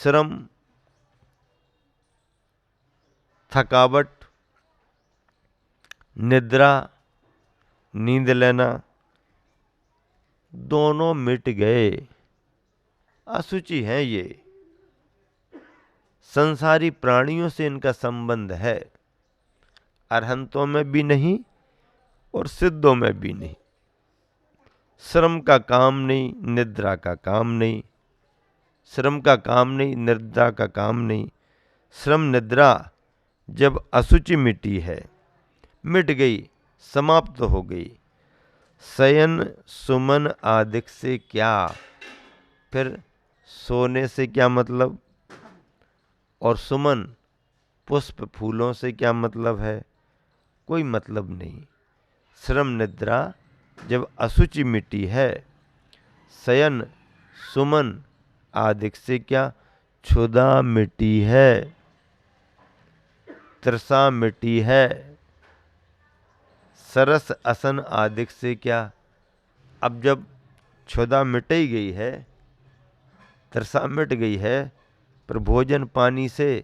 श्रम, थकावट, निद्रा, नींद लेना, दोनों मिट गए। अशुचि है ये। संसारी प्राणियों से इनका संबंध है, अरहंतों में भी नहीं और सिद्धों में भी नहीं। श्रम का काम नहीं, निद्रा का काम नहीं, श्रम का काम नहीं, निद्रा का काम नहीं। श्रम निद्रा जब अशुचि मिटी है, मिट गई, समाप्त हो गई। शयन सुमन आदिक से क्या, फिर सोने से क्या मतलब, और सुमन पुष्प फूलों से क्या मतलब है? कोई मतलब नहीं। श्रम निद्रा जब अशुचि मिटी है, शयन सुमन आदिक से क्या, क्षुधा मिटी है, तृषा मिटी है। सरस असन आदिक से क्या, अब जब क्षुधा मिट ही गई है, तृषा मिट गई है, पर भोजन पानी से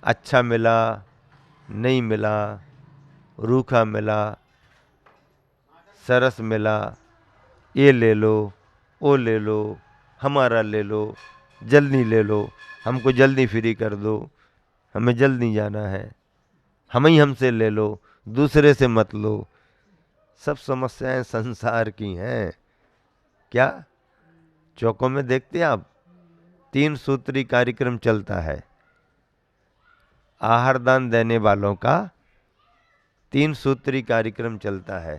अच्छा मिला, नहीं मिला, रूखा मिला, सरस मिला, ये ले लो, वो ले लो, हमारा ले लो, जल्दी ले लो, हमको जल्दी फ्री कर दो, हमें जल्दी जाना है, हम ही हमसे ले लो, दूसरे से मत लो। सब समस्याएं संसार की हैं। क्या चौकों में देखते हैं आप, 3 सूत्री कार्यक्रम चलता है। आहार दान देने वालों का 3 सूत्री कार्यक्रम चलता है।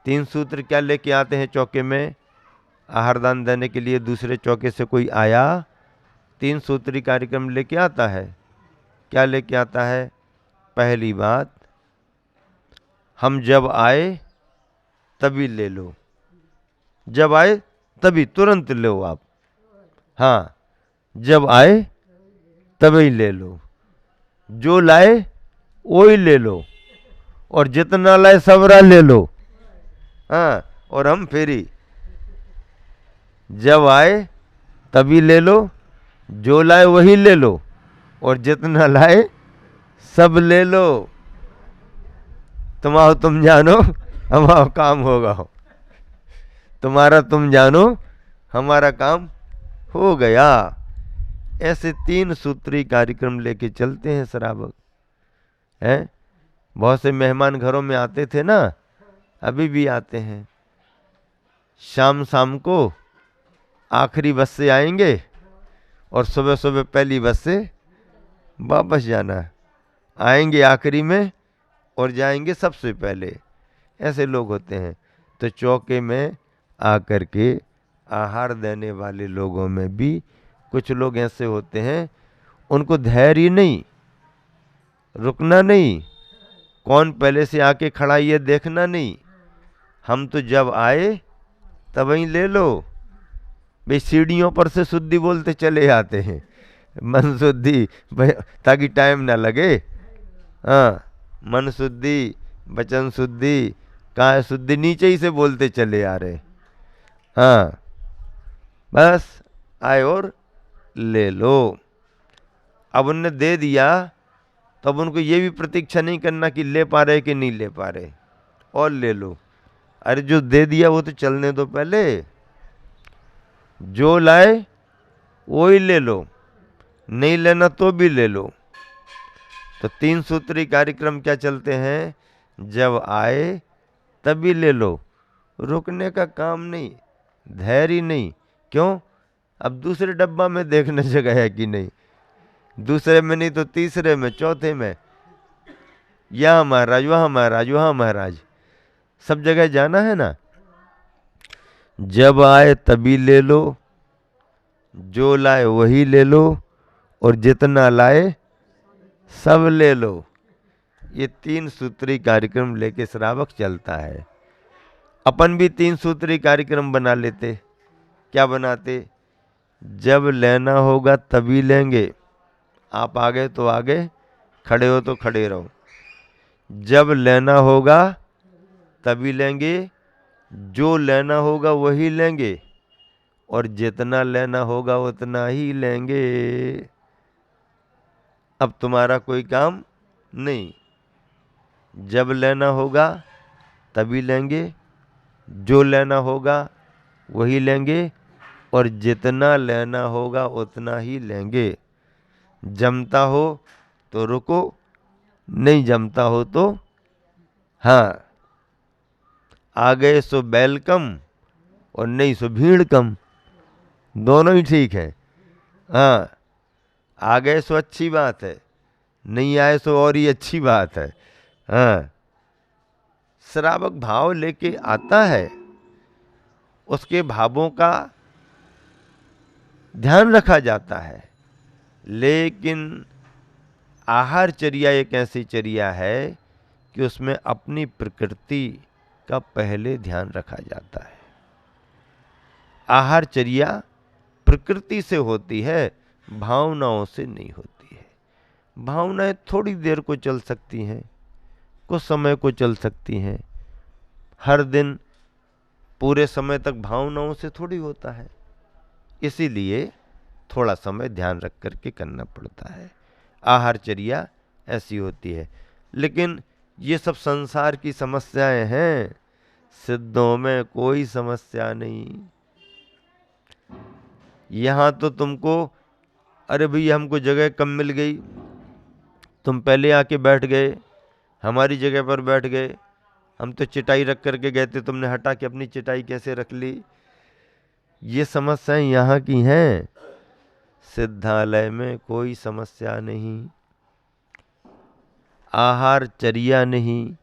3 सूत्र क्या लेके आते हैं चौके में? आहार दान देने के लिए दूसरे चौके से कोई आया, 3 सूत्री कार्यक्रम लेके आता है। क्या लेके आता है? पहली बात, हम जब आए तभी ले लो, जब आए तभी तुरंत लो आप। हाँ, जब आए तभी ले लो, जो लाए वो ही ले लो, और जितना लाए सबरा ले लो। हाँ, और हम फेरी, जब आए तभी ले लो, जो लाए वही ले लो, और जितना लाए सब ले लो। तुम आओ तुम जानो, हमारा काम होगा। तुम्हारा तुम जानो, हमारा काम हो गया। ऐसे 3 सूत्री कार्यक्रम लेके चलते हैं श्रावक हैं। बहुत से मेहमान घरों में आते थे ना, अभी भी आते हैं। शाम शाम को आखिरी बस से आएंगे और सुबह सुबह पहली बस से वापस जाना। आएंगे आखिरी में और जाएंगे सबसे पहले। ऐसे लोग होते हैं। तो चौके में आकर के आहार देने वाले लोगों में भी कुछ लोग ऐसे होते हैं, उनको धैर्य नहीं, रुकना नहीं, कौन पहले से आके खड़ा ये देखना नहीं। हम तो जब आए तब ही ले लो। भाई सीढ़ियों पर से शुद्धि बोलते चले आते हैं, मन शुद्धि ताकि टाइम ना लगे। हाँ, मन शुद्धि, वचन शुद्धि, काय शुद्धि, नीचे ही से बोलते चले आ रहे। हाँ, बस आए और ले लो। अब उनने दे दिया तो अब उनको ये भी प्रतीक्षा नहीं करना कि ले पा रहे कि नहीं ले पा रहे, और ले लो। अरे जो दे दिया वो तो चलने दो पहले, जो लाए वो ही ले लो, नहीं लेना तो भी ले लो। तो 3 सूत्री कार्यक्रम क्या चलते हैं? जब आए तभी ले लो, रुकने का काम नहीं, धैर्य नहीं। क्यों? अब दूसरे डब्बा में देखने जगह है कि नहीं, दूसरे में नहीं तो तीसरे में, चौथे में, यहाँ महाराज, वहाँ महाराज, वहाँ महाराज, सब जगह जाना है ना। जब आए तभी ले लो, जो लाए वही ले लो, और जितना लाए सब ले लो। ये 3 सूत्री कार्यक्रम लेके श्रावक चलता है। अपन भी 3 सूत्री कार्यक्रम बना लेते। क्या बनाते? जब लेना होगा तभी लेंगे, आप आगे तो आगे, खड़े हो तो खड़े रहो। जब लेना होगा तभी लेंगे, जो लेना होगा वही लेंगे, और जितना लेना होगा उतना ही लेंगे। अब तुम्हारा कोई काम नहीं, जब लेना होगा तभी लेंगे, जो लेना होगा वही लेंगे, और जितना लेना होगा उतना ही लेंगे। जमता हो तो रुको, नहीं जमता हो तो हाँ, आ गए सो बैल कम और नहीं सो भीड़ कम, दोनों ही ठीक है। हाँ, आ गए सो अच्छी बात है, नहीं आए सो और ही अच्छी बात है। हाँ, श्रावक भाव लेके आता है, उसके भावों का ध्यान रखा जाता है, लेकिन आहारचर्या एक ऐसी चर्या है कि उसमें अपनी प्रकृति का पहले ध्यान रखा जाता है। आहारचर्या प्रकृति से होती है, भावनाओं से नहीं होती है। भावनाएं थोड़ी देर को चल सकती हैं, कुछ समय को चल सकती हैं, हर दिन पूरे समय तक भावनाओं से थोड़ी होता है। इसीलिए थोड़ा समय ध्यान रख करके करना पड़ता है। आहारचर्या ऐसी होती है। लेकिन ये सब संसार की समस्याएं हैं, सिद्धों में कोई समस्या नहीं। यहाँ तो तुमको, अरे भैया हमको जगह कम मिल गई, तुम पहले आके बैठ गए, हमारी जगह पर बैठ गए, हम तो चटाई रख करके गए थे, तुमने हटा के अपनी चटाई कैसे रख ली। ये समस्याएं यहाँ की हैं, सिद्धालय में कोई समस्या नहीं। आहारचर्या नहीं,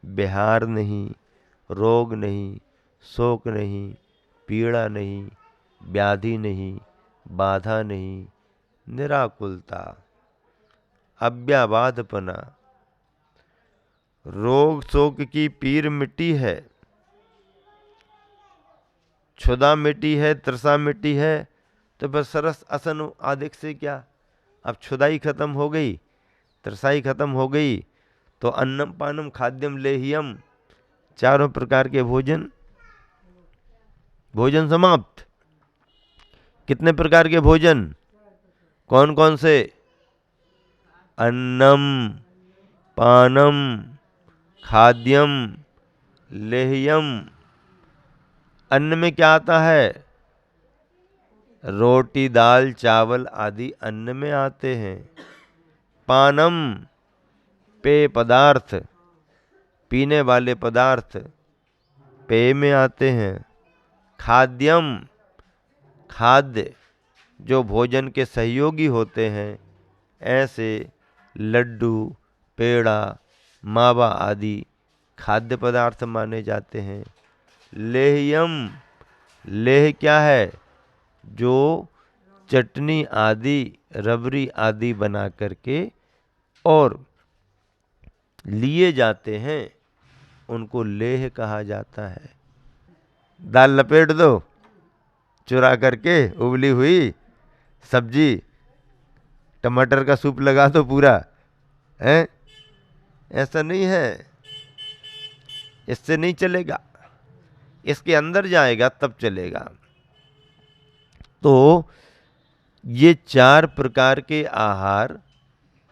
विहार नहीं, रोग नहीं, शोक नहीं, पीड़ा नहीं, व्याधि नहीं, बाधा नहीं, निराकुलता, अव्याबाधपना। रोग शोक की पीर मिट्टी है, क्षुधा मिट्टी है, तृषा मिट्टी है, तो बस सरस असन आदिक से क्या। अब क्षुधाई खत्म हो गई, तृषाई खत्म हो गई, तो अन्नम पानम खाद्यम लेहियम, चारों प्रकार के भोजन, भोजन समाप्त। कितने प्रकार के भोजन, कौन कौन से? अन्नम पानम खाद्यम लेह्यम। अन्न में क्या आता है? रोटी दाल चावल आदि अन्न में आते हैं। पानम पेय पदार्थ, पीने वाले पदार्थ पेय में आते हैं। खाद्यम खाद्य, जो भोजन के सहयोगी होते हैं, ऐसे लड्डू पेड़ा मावा आदि खाद्य पदार्थ माने जाते हैं। लेह्यम, लेह क्या है? जो चटनी आदि रबड़ी आदि बना करके और लिए जाते हैं, उनको लेह कहा जाता है। दाल लपेट दो चुरा करके, उबली हुई सब्जी, टमाटर का सूप लगा दो पूरा, है? ऐसा नहीं है, इससे नहीं चलेगा, इसके अंदर जाएगा तब चलेगा। तो ये चार प्रकार के आहार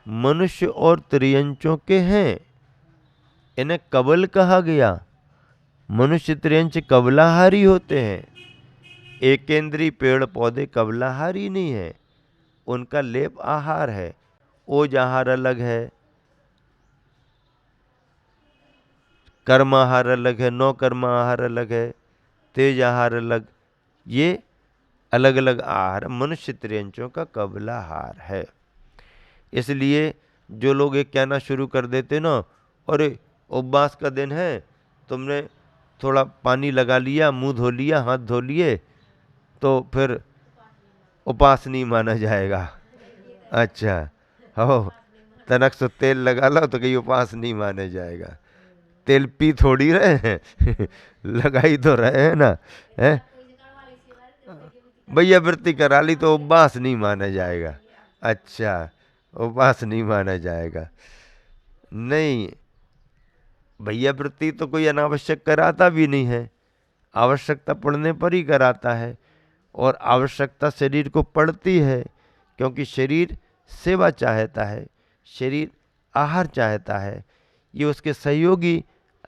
मनुष्य और त्रियंचों के हैं, इन्हें कबल कहा गया। मनुष्य त्रियंच कबलाहारी होते हैं, एकेंद्रीय पेड़ पौधे कबलाहारी नहीं है, उनका लेप आहार है। ओज आहार अलग है, कर्म आहार अलग है, नौ कर्म आहार अलग है, तेज आहार अलग, ये अलग अलग आहार मनुष्य त्रियंचों का कबलाहार है। इसलिए जो लोग एक कहना शुरू कर देते ना, अरे उपवास का दिन है, तुमने थोड़ा पानी लगा लिया, मुंह धो लिया, हाथ धो लिए, तो फिर उपवास नहीं माना जाएगा। अच्छा, हो तनक से तेल लगा लो तो कहीं उपवास नहीं माने जाएगा। तेल पी थोड़ी रहे हैं लगा ही तो रहे हैं ना, है? भैया वृत्ति करा ली तो उपवास नहीं माना जाएगा। अच्छा, उपवास नहीं माना जाएगा। नहीं, भैया वृत्ति तो कोई अनावश्यक कराता भी नहीं है, आवश्यकता पड़ने पर ही कराता है। और आवश्यकता शरीर को पड़ती है, क्योंकि शरीर सेवा चाहता है, शरीर आहार चाहता है, ये उसके सहयोगी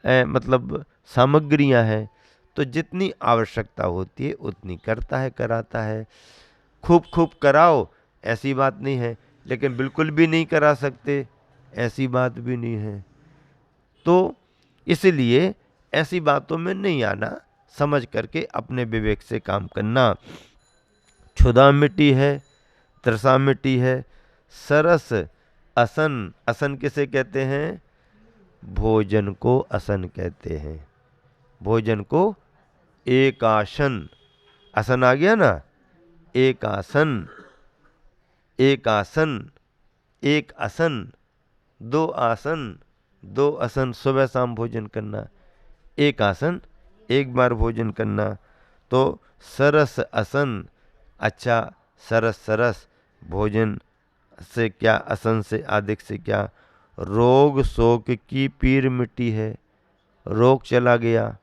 मतलब सामग्रियां हैं। तो जितनी आवश्यकता होती है उतनी करता है, कराता है। खूब खूब कराओ ऐसी बात नहीं है, लेकिन बिल्कुल भी नहीं करा सकते ऐसी बात भी नहीं है। तो इसलिए ऐसी बातों में नहीं आना, समझ करके अपने विवेक से काम करना। क्षुधा मिट्टी है, तृषा मिट्टी है, सरस असन, असन किसे कहते हैं? भोजन को असन कहते हैं। भोजन को एक आसन, आसन आ गया ना, एक आसन, एक आसन, एक आसन, दो आसन, दो आसन, सुबह शाम भोजन करना, एक आसन एक बार भोजन करना। तो सरस आसन, अच्छा सरस सरस भोजन से क्या, आसन से अधिक से क्या? रोग शोक की पीर मिटी है, रोग चला गया,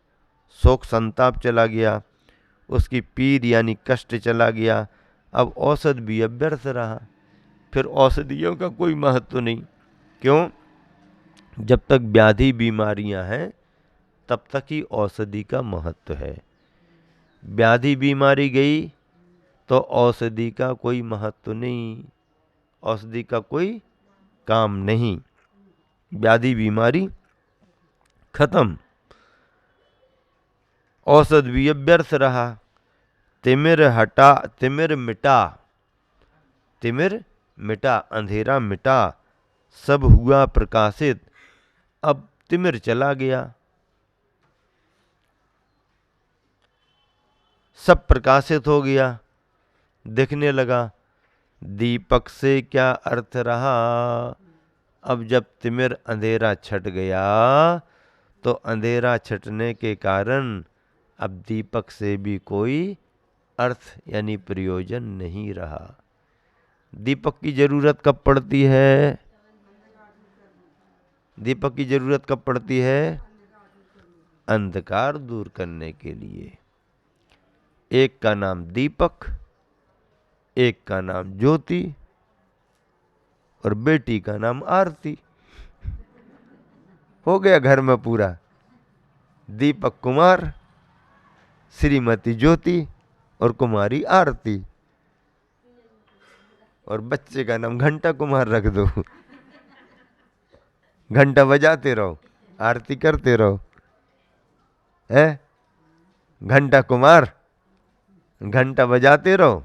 शोक संताप चला गया, उसकी पीर यानी कष्ट चला गया। अब औषध भी अव्यर्थ रहा, फिर औषधियों का कोई महत्व नहीं। क्यों? जब तक व्याधि बीमारियां हैं तब तक ही औषधि का महत्व है। व्याधि बीमारी गई तो औषधि का कोई महत्व नहीं, औषधि का कोई काम नहीं। व्याधि बीमारी खत्म, औषध भी व्यर्थ रहा। तिमिर हटा, तिमिर मिटा, तिमिर मिटा, अंधेरा मिटा, सब हुआ प्रकाशित। अब तिमिर चला गया, सब प्रकाशित हो गया, दिखने लगा। दीपक से क्या अर्थ रहा? अब जब तिमिर अंधेरा छट गया तो अंधेरा छटने के कारण अब दीपक से भी कोई अर्थ यानी प्रयोजन नहीं रहा। दीपक की जरूरत कब पड़ती है? दीपक की जरूरत कब पड़ती है? अंधकार दूर करने के लिए। एक का नाम दीपक, एक का नाम ज्योति, और बेटी का नाम आरती। हो गया घर में पूरा। दीपक कुमार, श्रीमती ज्योति और कुमारी आरती, और बच्चे का नाम घंटा कुमार रख दो। घंटा बजाते रहो, आरती करते रहो, है घंटा कुमार, घंटा बजाते रहो,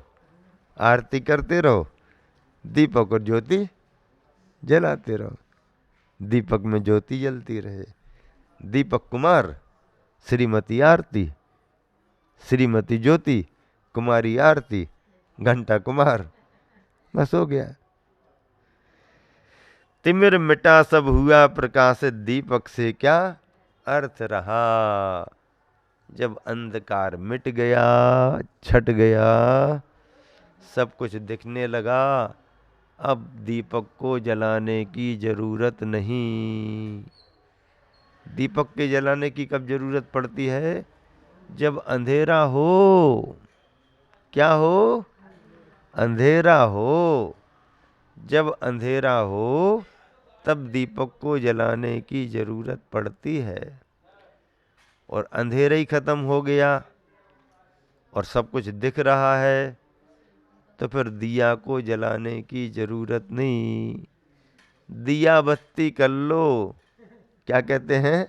आरती करते रहो, दीपक और ज्योति जलाते रहो। दीपक में ज्योति जलती रहे। दीपक कुमार, श्रीमती आरती, श्रीमती ज्योति, कुमारी आरती, घंटा कुमार, बस हो गया। तिमिर मिटा सब हुआ प्रकाशित, दीपक से क्या अर्थ रहा? जब अंधकार मिट गया, छट गया, सब कुछ दिखने लगा, अब दीपक को जलाने की जरूरत नहीं। दीपक के जलाने की कब जरूरत पड़ती है? जब अंधेरा हो। क्या हो? अंधेरा हो। जब अंधेरा हो तब दीपक को जलाने की जरूरत पड़ती है। और अंधेरा ही खत्म हो गया और सब कुछ दिख रहा है तो फिर दिया को जलाने की जरूरत नहीं। दिया बत्ती कर लो। क्या कहते हैं?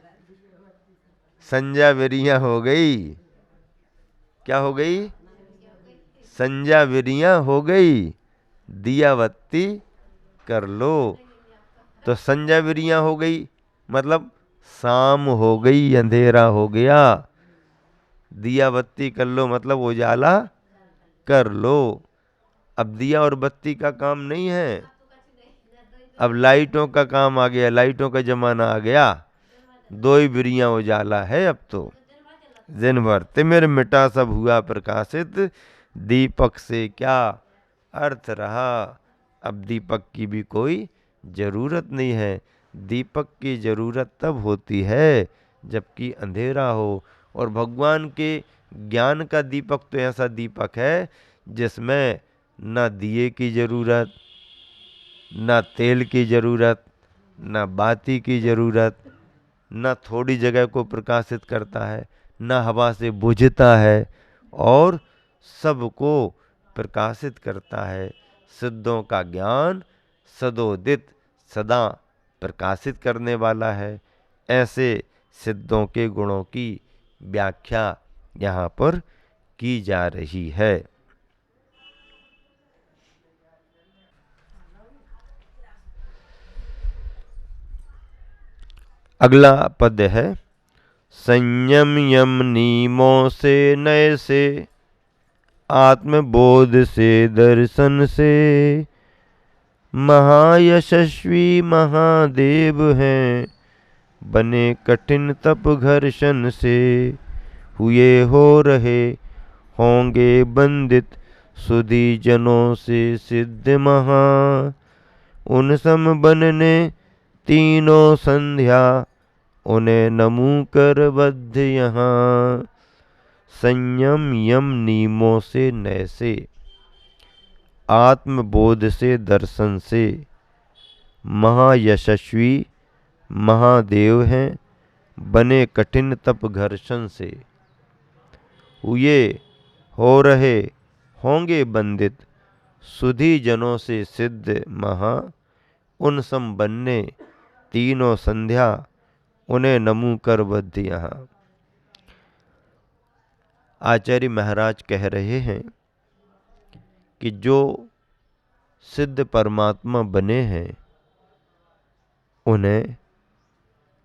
संजा बिरिया हो गई। क्या हो गई? संजा बिरिया हो गई, दिया बत्ती कर लो। तो संजा बिरिया हो गई मतलब शाम हो गई, अंधेरा हो गया। दिया बत्ती कर लो मतलब उजाला कर लो। अब दिया और बत्ती का काम नहीं है, अब लाइटों का काम आ गया, लाइटों का जमाना आ गया। दो ही बिरिया उजाला है अब तो दिन भर। तिमिर मिटा सब हुआ प्रकाशित, दीपक से क्या अर्थ रहा? अब दीपक की भी कोई जरूरत नहीं है। दीपक की जरूरत तब होती है जबकि अंधेरा हो। और भगवान के ज्ञान का दीपक तो ऐसा दीपक है जिसमें न दिए की जरूरत, न तेल की जरूरत, न बाती की जरूरत, न थोड़ी जगह को प्रकाशित करता है, न हवा से बुझता है और सबको प्रकाशित करता है। सिद्धों का ज्ञान सदोदित सदा प्रकाशित करने वाला है। ऐसे सिद्धों के गुणों की व्याख्या यहाँ पर की जा रही है। अगला पद्य है, संयम यम नियमों से नय से, आत्मबोध से दर्शन से, महायशस्वी महादेव हैं, बने कठिन तप घर्षण से, हुए हो रहे होंगे बंदित सुधी जनों से सिद्ध महा, उन सम बनने तीनों संध्या, उन्हें नमू कर बद्ध यहाँ। संयम यम नियमों से नय से, आत्मबोध से दर्शन से, महायशस्वी महादेव हैं, बने कठिन तप घर्षण से, हुए हो रहे होंगे बंदित सुधी जनों से सिद्ध महा, उन सम बनने तीनों संध्या, उन्हें नमू कर बद्ध यहाँ। आचार्य महाराज कह रहे हैं कि जो सिद्ध परमात्मा बने हैं उन्हें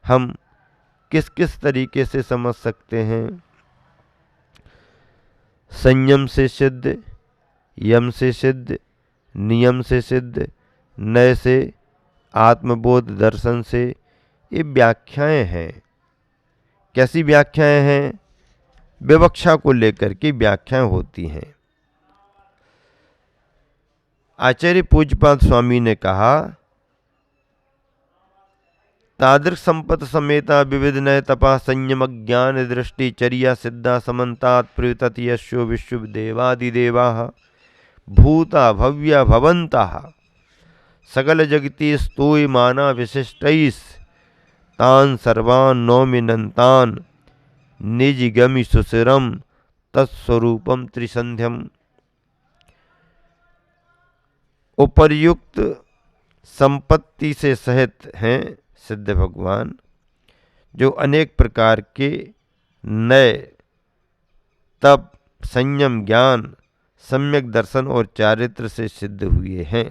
हम किस किस तरीके से समझ सकते हैं। संयम से सिद्ध, यम से सिद्ध, नियम से सिद्ध, नय से, आत्मबोध दर्शन से, ये व्याख्याएं हैं। कैसी व्याख्याएं हैं? विवक्षा को लेकर के व्याख्याएं होती हैं। आचार्य पूज्यपाद स्वामी ने कहा, तादृक संपत समेता विविध नय तपा संयम ज्ञान दृष्टि चर्या सिद्धा समन्तात प्रयुतत यशो विश्व देवादिदेवाः भूता भव्या भवन्ताः सकल जगति स्तूयमाना विशिष्टैः तान् सर्वान् नौमिनन्तान् निजगमि सुशिरम तत्स्वरूपम त्रिसंध्यम। उपर्युक्त संपत्ति से सहित हैं सिद्ध भगवान, जो अनेक प्रकार के नय, तप, संयम, ज्ञान, सम्यक दर्शन और चारित्र से सिद्ध हुए हैं।